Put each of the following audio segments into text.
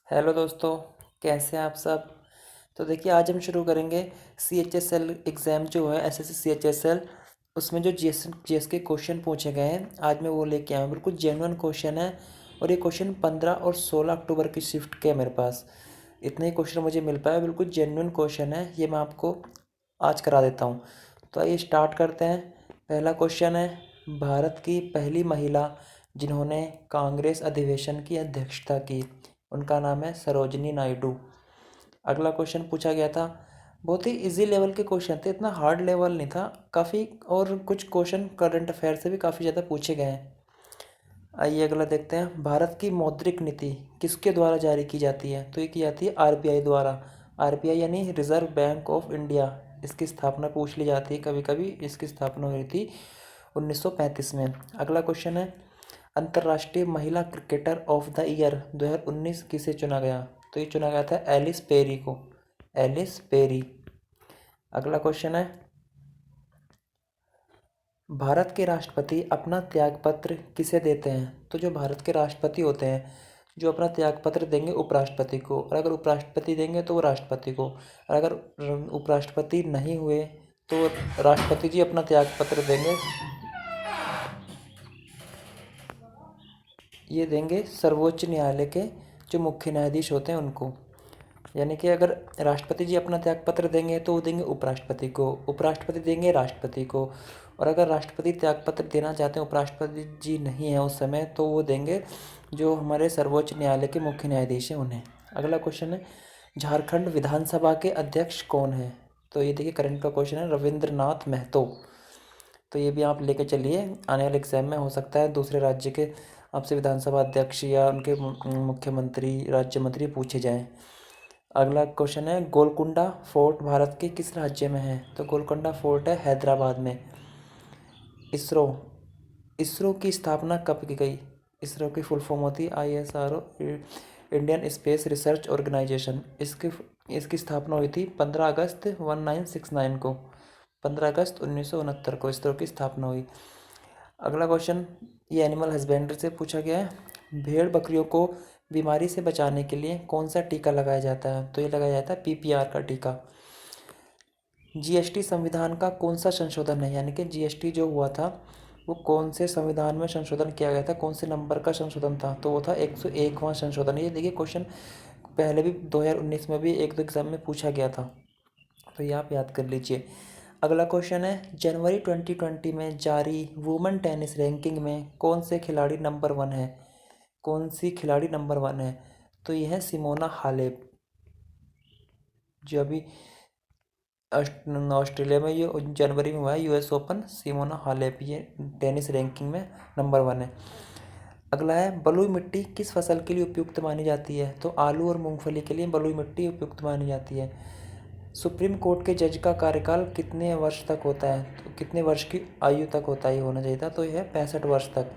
Hello दोस्तों, कैसे हैं आप सब। तो देखिए, आज हम शुरू करेंगे C H S L exam जो है S S C H S L. उसमें जो जी एस के क्वेश्चन पूछे गए हैं, आज मैं वो लेके आया हूँ। बिल्कुल जेन्युइन क्वेश्चन है। और ये क्वेश्चन 15 और 16 अक्टूबर की शिफ्ट के है मेरे पास। इतने ही क्वेश्चन मुझे मिल पाए, बिल्कुल जेन्युइन क्वेश्चन है। ये मैं आपको आज करा देता हूँ। तो आइए स्टार्ट करते हैं। पहला क्वेश्चन है, भारत की पहली महिला जिन्होंने कांग्रेस अधिवेशन की अध्यक्षता की, उनका नाम है सरोजिनी नायडू। अगला क्वेश्चन पूछा गया था, बहुत ही इजी लेवल के क्वेश्चन थे, इतना हार्ड लेवल नहीं था काफ़ी। और कुछ क्वेश्चन करंट अफेयर से भी काफ़ी ज़्यादा पूछे गए हैं। आइए अगला देखते हैं, भारत की मौद्रिक नीति किसके द्वारा जारी की जाती है। तो ये की जाती है आरबीआई द्वारा। आरबीआई यानी रिजर्व बैंक ऑफ इंडिया। इसकी स्थापना पूछ ली जाती है कभी कभी। इसकी स्थापना हुई थी 1935 में। अगला क्वेश्चन है, अंतर्राष्ट्रीय महिला क्रिकेटर ऑफ द ईयर 2019 किसे चुना गया। तो ये चुना गया था एलिस पेरी को। Ellyse Perry. अगला क्वेश्चन है, भारत के राष्ट्रपति अपना त्यागपत्र किसे देते हैं। तो जो भारत के राष्ट्रपति होते हैं, जो अपना त्यागपत्र देंगे उपराष्ट्रपति को, और अगर उपराष्ट्रपति देंगे तो वो राष्ट्रपति को, और अगर उपराष्ट्रपति नहीं हुए तो राष्ट्रपति जी अपना त्यागपत्र देंगे। ये देंगे सर्वोच्च न्यायालय के जो मुख्य न्यायाधीश होते हैं उनको। यानी कि अगर राष्ट्रपति जी अपना त्यागपत्र देंगे तो वो देंगे उपराष्ट्रपति को, उपराष्ट्रपति देंगे राष्ट्रपति को, और अगर राष्ट्रपति त्यागपत्र देना चाहते हैं, उपराष्ट्रपति जी नहीं है उस समय, तो वो देंगे जो हमारे सर्वोच्च न्यायालय के मुख्य न्यायाधीश हैं उन्हें। अगला क्वेश्चन है, झारखंड विधानसभा के अध्यक्ष कौन है। तो ये देखिए करंट का क्वेश्चन है, रविंद्रनाथ महतो। तो ये भी आप लेके चलिए, आने वाले एग्जाम में हो सकता है दूसरे राज्य के आपसे विधानसभा अध्यक्ष या उनके मुख्यमंत्री, राज्य मंत्री पूछे जाएं। अगला क्वेश्चन है, गोलकुंडा फोर्ट भारत के किस राज्य में है। तो गोलकुंडा फोर्ट है हैदराबाद में। इसरो, इसरो की स्थापना कब की गई। इसरो की फुल फॉर्म होती है ISRO, Indian Space Research Organisation. इसकी इसकी स्थापना हुई थी 15 अगस्त 1969 को। 15 अगस्त 1969 को इसरो की स्थापना हुई। अगला क्वेश्चन, ये एनिमल हस्बेंड्री से पूछा गया है, भेड़ बकरियों को बीमारी से बचाने के लिए कौन सा टीका लगाया जाता है। तो ये लगाया जाता है PPR का टीका। GST संविधान का कौन सा संशोधन है, यानी कि GST जो हुआ था वो कौन से संविधान में संशोधन किया गया था, कौन से नंबर का संशोधन था। तो वो था 101वां संशोधन। ये देखिए क्वेश्चन पहले भी 2019 में भी एक दो एग्जाम में पूछा गया था, तो ये आप याद कर लीजिए। अगला क्वेश्चन है, जनवरी 2020 में जारी वुमेन टेनिस रैंकिंग में कौन से खिलाड़ी नंबर 1 है। कौन सी खिलाड़ी नंबर 1 है। तो ये है सिमोना हालेप, जो अभी ऑस्ट्रेलिया में ये जनवरी में हुआ है US ओपन। सिमोना हालेप ये टेनिस रैंकिंग में नंबर 1 है। अगला है, बलुई मिट्टी किस फसल के लिए उपयुक्त मानी जाती है। तो आलू और मूंगफली के लिए बलुई मिट्टी उपयुक्त मानी जाती है। सुप्रीम कोर्ट के जज का कार्यकाल कितने वर्ष तक होता है। तो कितने वर्ष की आयु तक होता है, ये होना चाहिए था। तो यह है 65 वर्ष तक।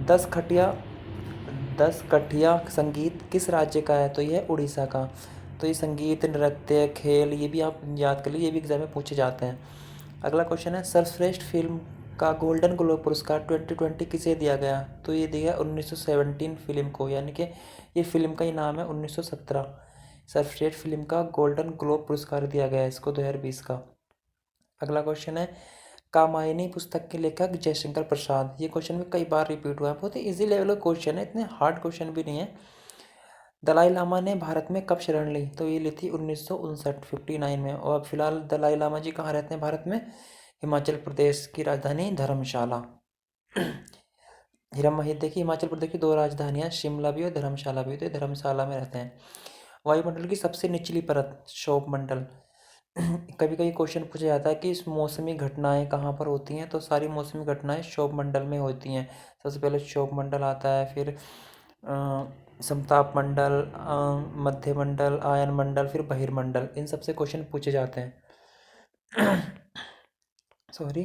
दस खटिया, 10 कठिया संगीत किस राज्य का है। तो यह है उड़ीसा का। तो ये संगीत, नृत्य, खेल, ये भी आप याद कर लीजिए, ये भी एग्जाम में पूछे जाते हैं। अगला क्वेश्चन है, सर्वश्रेष्ठ फिल्म का गोल्डन ग्लोब पुरस्कार 2020 किसे दिया गया। तो ये दिया 1917 फिल्म को, यानी कि ये फिल्म का ही नाम है 1917। सर्वश्रेष्ठ फिल्म का गोल्डन ग्लोब पुरस्कार दिया गया है इसको 2020 का। अगला क्वेश्चन है, कामायनी पुस्तक के लेखक जयशंकर प्रसाद। ये क्वेश्चन भी कई बार रिपीट हुआ है, बहुत ही इजी लेवल का क्वेश्चन है, इतने हार्ड क्वेश्चन भी नहीं है। दलाई लामा ने भारत में कब शरण ली। तो ये ली थी 1959 59 में। और अब फिलहाल दलाई लामा जी कहाँ रहते हैं भारत में, हिमाचल प्रदेश की राजधानी धर्मशाला। देखिए हिमाचल प्रदेश की दो राजधानियाँ, शिमला भी और धर्मशाला भी, तो ये धर्मशाला में रहते हैं। वायुमंडल की सबसे निचली परत क्षोभ मंडल। कभी कभी क्वेश्चन पूछा जाता है कि इस मौसमी घटनाएं कहाँ पर होती हैं। तो सारी मौसमी घटनाएं क्षोभ मंडल में होती हैं। सबसे पहले क्षोभ मंडल आता है, फिर समताप मंडल, मध्य मंडल, आयन मंडल, फिर बहिर्मंडल। इन सबसे क्वेश्चन पूछे जाते हैं। सॉरी।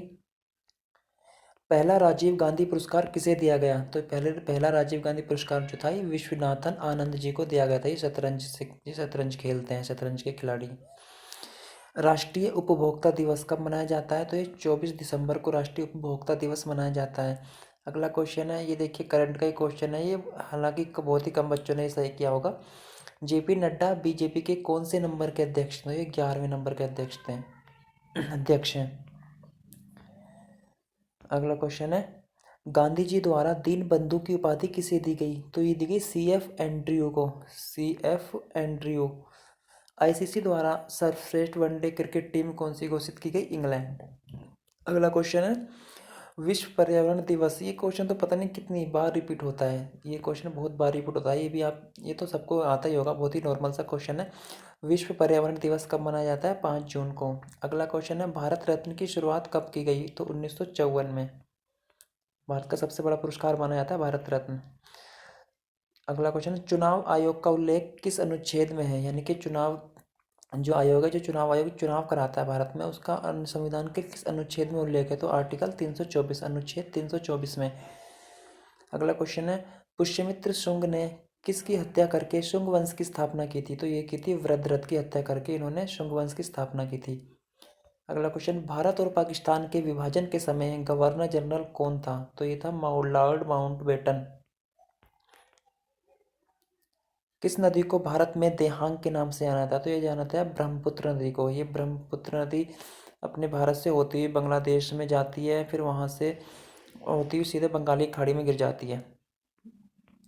पहला राजीव गांधी पुरस्कार किसे दिया गया। तो पहला राजीव गांधी पुरस्कार जो था ये विश्वनाथन आनंद जी को दिया गया था। ये शतरंज खेलते हैं, शतरंज के खिलाड़ी। राष्ट्रीय उपभोक्ता दिवस कब मनाया जाता है। तो ये 24 दिसंबर को राष्ट्रीय उपभोक्ता दिवस मनाया जाता है। अगला क्वेश्चन है, ये देखिए करंट का ही क्वेश्चन है ये, हालांकि बहुत ही कम बच्चों ने सही किया होगा। जेपी नड्डा बीजेपी के कौन से नंबर के अध्यक्ष थे? ये 11वें नंबर के अध्यक्ष हैं। अगला क्वेश्चन है, गांधी जी द्वारा दीन बंधु की उपाधि किसे दी गई? तो ये दी गई CF एंड्रयू को, CF एंड्रयू। आईसीसी द्वारा सर्वश्रेष्ठ वनडे क्रिकेट टीम कौन सी घोषित की गई? इंग्लैंड। अगला क्वेश्चन है, विश्व पर्यावरण दिवस। ये क्वेश्चन तो पता नहीं कितनी बार रिपीट होता है, ये क्वेश्चन बहुत बार रिपीट होता है, ये भी आप, ये तो सबको आता ही होगा, बहुत ही नॉर्मल सा क्वेश्चन है। विश्व पर्यावरण दिवस कब मनाया जाता है? 5 जून को। अगला क्वेश्चन है, भारत रत्न की शुरुआत कब की गई? तो 1954 में। भारत का सबसे बड़ा पुरस्कार माना जाता है भारत रत्न। अगला क्वेश्चन है, चुनाव आयोग का उल्लेख किस अनुच्छेद में है? यानी कि चुनाव जो आयोग है, जो चुनाव आयोग चुनाव कराता है भारत में, उसका संविधान के किस अनुच्छेद में उल्लेख है? तो आर्टिकल 324, अनुच्छेद 324 में। अगला क्वेश्चन है, पुष्यमित्र शुंग ने किसकी हत्या करके शुंग वंश की स्थापना की थी? तो ये की थी वृद्धरथ की हत्या करके इन्होंने शुंग वंश की स्थापना की थी। अगला क्वेश्चन, भारत और पाकिस्तान के विभाजन के समय गवर्नर जनरल कौन था? तो ये था लॉर्ड माउंटबेटन। किस नदी को भारत में देहांग के नाम से जाना था? तो ये जाना था ब्रह्मपुत्र नदी को। ये ब्रह्मपुत्र नदी अपने भारत से होती हुई बांग्लादेश में जाती है, फिर वहाँ से होती हुई सीधे बंगाली खाड़ी में गिर जाती है।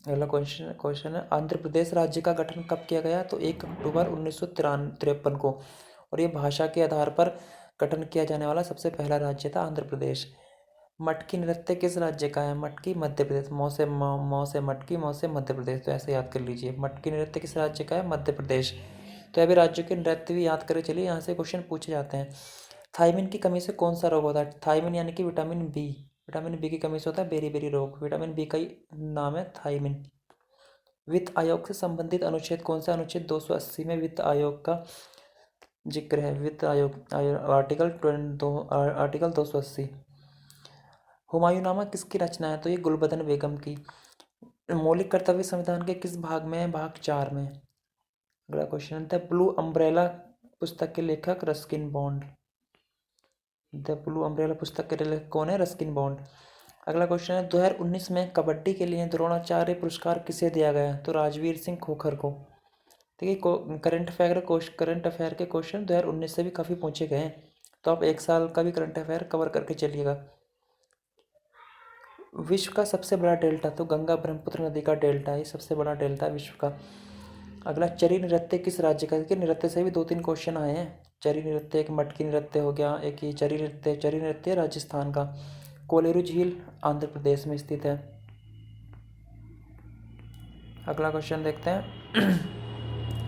अगला क्वेश्चन है, आंध्र प्रदेश राज्य का गठन कब किया गया? तो 1 अक्टूबर 1953 को। और ये भाषा के आधार पर गठन किया जाने वाला सबसे पहला राज्य था आंध्र प्रदेश। मटकी नृत्य किस राज्य का है? मटकी मध्य प्रदेश। मौ से मटकी, मौ से मध्य प्रदेश, तो ऐसे याद कर लीजिए। मटकी नृत्य किस राज्य का है? मध्य प्रदेश। तो अभी राज्यों के नृत्य भी याद करे चलिए, यहाँ से क्वेश्चन पूछे जाते हैं। थायमिन की कमी से कौन सा रोग होता है? थायमिन यानी कि विटामिन बी, विटामिन बी की कमी से होता है बेरी बेरी रोग। विटामिन बी का ही नाम है थायमिन। वित्त आयोग से संबंधित अनुच्छेद कौन सा? अनुच्छेद 280 में वित्त आयोग का जिक्र है। वित्त आयोग आर्टिकल 280। हुमायूंनामा किसकी रचना है? तो ये गुलबदन बेगम की। मौलिक कर्तव्य संविधान के किस भाग में है? भाग 4 में। अगला क्वेश्चन है, ब्लू अम्ब्रेला पुस्तक के लेखक Ruskin bond. The blue umbrella पुस्तक के लेखक कौन है? Ruskin bond. अगला क्वेश्चन है, 2019 में कबड्डी के लिए द्रोणाचार्य पुरस्कार किसे दिया गया? तो राजवीर सिंह खोखर को। देखिए करंट अफेयर के क्वेश्चन 2019 से भी काफ़ी पूछे गए हैं, तो आप एक साल का भी करंट अफेयर कवर करके चलिएगा। विश्व का सबसे बड़ा डेल्टा? तो गंगा ब्रह्मपुत्र नदी का डेल्टा है सबसे बड़ा डेल्टा विश्व का। अगला, चरी नृत्य किस राज्य का? देखिए नृत्य से भी 2-3 क्वेश्चन आए हैं। चरी नृत्य, एक मटकी नृत्य हो गया, एक ये चरी नृत्य राजस्थान का। कोलेरू झील आंध्र प्रदेश में स्थित है। अगला क्वेश्चन देखते हैं,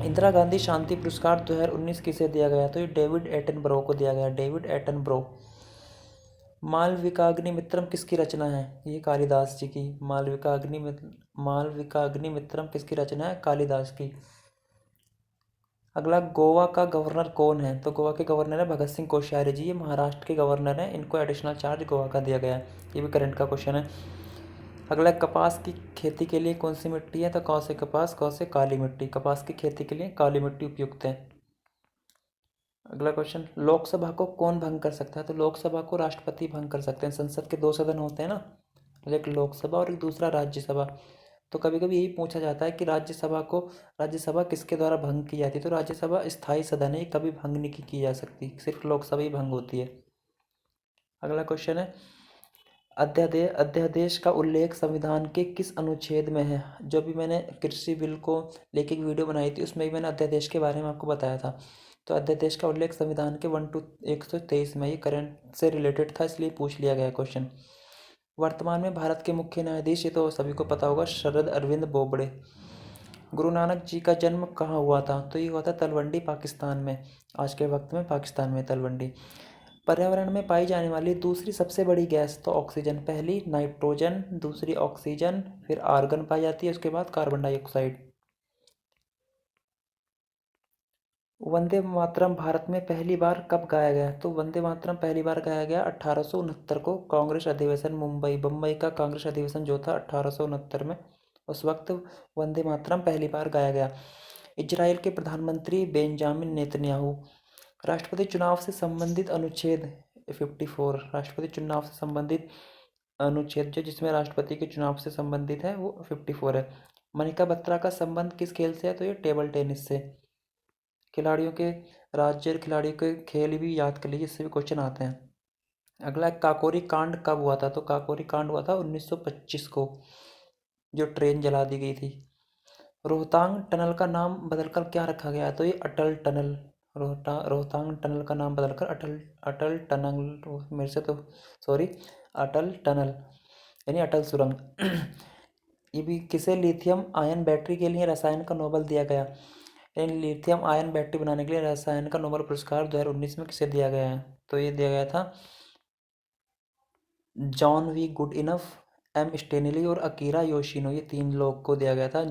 इंदिरा गांधी शांति पुरस्कार 2019 किसे दिया गया? तो ये डेविड एटनबरो को दिया गया, डेविड एटनबरो। मालविकाग्निमित्रम किसकी रचना है? ये कालिदास जी की। मालविकाग्निमित्रम किसकी रचना है? कालिदास की। अगला, गोवा का गवर्नर कौन है? तो गोवा के गवर्नर है भगत सिंह कोश्यारी जी। ये महाराष्ट्र के गवर्नर हैं, इनको एडिशनल चार्ज गोवा का दिया गया है। ये भी करंट का क्वेश्चन है। अगला, कपास की खेती के लिए कौन सी मिट्टी है? तो कौन से कपास, कौन से काली मिट्टी। कपास की खेती के लिए काली मिट्टी उपयुक्त है। अगला क्वेश्चन, लोकसभा को कौन भंग कर सकता है? तो लोकसभा को राष्ट्रपति भंग कर सकते हैं। संसद के 2 सदन होते हैं ना, एक लोकसभा और एक दूसरा राज्यसभा। तो कभी कभी यही पूछा जाता है कि राज्यसभा किसके द्वारा भंग की जाती है? तो राज्यसभा स्थायी सदन है, कभी भंग नहीं की जा सकती, सिर्फ लोकसभा ही भंग होती है। अगला क्वेश्चन है, अध्यादेश का उल्लेख संविधान के किस अनुच्छेद में है? जो भी मैंने कृषि बिल को लेके एक वीडियो बनाई थी, उसमें भी मैंने अध्यादेश के बारे में आपको बताया था। तो अध्यादेश का उल्लेख संविधान के 123 में, ये करंट से रिलेटेड था इसलिए पूछ लिया गया क्वेश्चन। वर्तमान में भारत के मुख्य न्यायाधीश, ये तो सभी को पता होगा, शरद अरविंद बोबड़े। गुरु नानक जी का जन्म कहाँ हुआ था? तो ये हुआ था तलवंडी, पाकिस्तान में। आज के वक्त में पाकिस्तान में तलवंडी। पर्यावरण में पाई जाने वाली दूसरी सबसे बड़ी गैस? तो ऑक्सीजन। पहली नाइट्रोजन, दूसरी ऑक्सीजन, फिर आर्गन पाई जाती है, उसके बाद कार्बन डाइऑक्साइड। वंदे मातरम भारत में पहली बार कब गाया गया? तो वंदे मातरम पहली बार गाया गया 1869 को, कांग्रेस अधिवेशन बम्बई का कांग्रेस अधिवेशन जो था 1869 में, उस वक्त वंदे मातरम पहली बार गाया गया। इजराइल के प्रधानमंत्री बेंजामिन नेतन्याहू। राष्ट्रपति चुनाव से संबंधित अनुच्छेद 54, राष्ट्रपति चुनाव से संबंधित अनुच्छेद जो जिसमें राष्ट्रपति के चुनाव से संबंधित है वो 54 है। मनिका बत्रा का संबंध किस खेल से है? तो ये टेबल टेनिस से। खिलाड़ियों के राज्य और खिलाड़ियों के खेल भी याद कर लीजिए, इससे भी क्वेश्चन आते हैं। अगला काकोरी कांड कब हुआ था? तो काकोरी कांड हुआ था 1925 को, जो ट्रेन जला दी गई थी। रोहतांग टनल का नाम बदलकर क्या रखा गया? तो ये अटल टनल। रोहतांग टनल का नाम बदलकर अटल अटल टनल, मेरे से तो सॉरी, अटल टनल यानी अटल सुरंग। ये भी किसे लिथियम आयन बैटरी के लिए रसायन का नोबेल दिया गया? यानी लिथियम आयन बैटरी बनाने के लिए रसायन का नोबेल पुरस्कार 2019 में किसे दिया गया है? तो ये दिया गया था John B Goodenough, M Stanley और अकीरा योशिनो, ये 3 लोग को दिया गया था।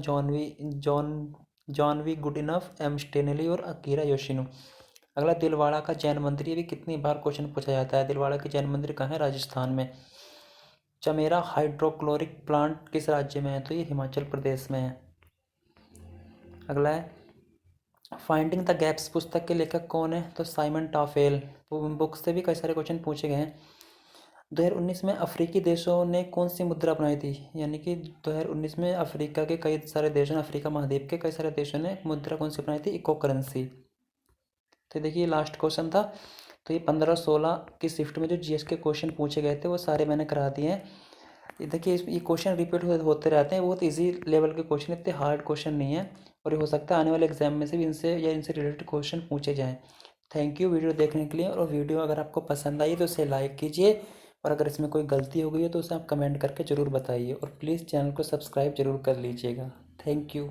John B Goodenough, M Stanley और अकीरा योशिनो। अगला दिलवाड़ा का जैन मंदिर, ये भी कितनी बार क्वेश्चन पूछा जाता है। दिलवाड़ा के जैन मंदिर कहाँ है? राजस्थान में। चमेरा हाइड्रोक्लोरिक प्लांट किस राज्य में है? तो ये हिमाचल प्रदेश में है। अगला है फाइंडिंग द गैप्स पुस्तक के लेखक कौन है? तो साइमन टाफेल। बुक से भी कई सारे क्वेश्चन पूछे गए हैं। 2019 में अफ्रीकी देशों ने कौन सी मुद्रा अपनाई थी? यानी कि 2019 में अफ्रीका के कई सारे देशों ने, अफ्रीका महाद्वीप के कई सारे देशों ने मुद्रा कौन सी अपनाई थी? Eco currency. तो देखिए लास्ट क्वेश्चन था। तो ये 15-16 की शिफ्ट में जो जीएस के क्वेश्चन पूछे गए थे वो सारे मैंने करा दिए हैं। ये देखिए ये क्वेश्चन रिपीट होते रहते हैं, बहुत इजी लेवल के क्वेश्चन, इतने हार्ड क्वेश्चन नहीं है, और ये हो सकता है आने वाले एग्जाम में से भी इनसे या इनसे रिलेटेड क्वेश्चन पूछे जाएँ। थैंक यू वीडियो देखने के लिए, और वीडियो अगर आपको पसंद आई तो इसे लाइक कीजिए, और अगर इसमें कोई गलती हो गई है तो उसे आप कमेंट करके ज़रूर बताइए, और प्लीज़ चैनल को सब्सक्राइब जरूर कर लीजिएगा। Thank you.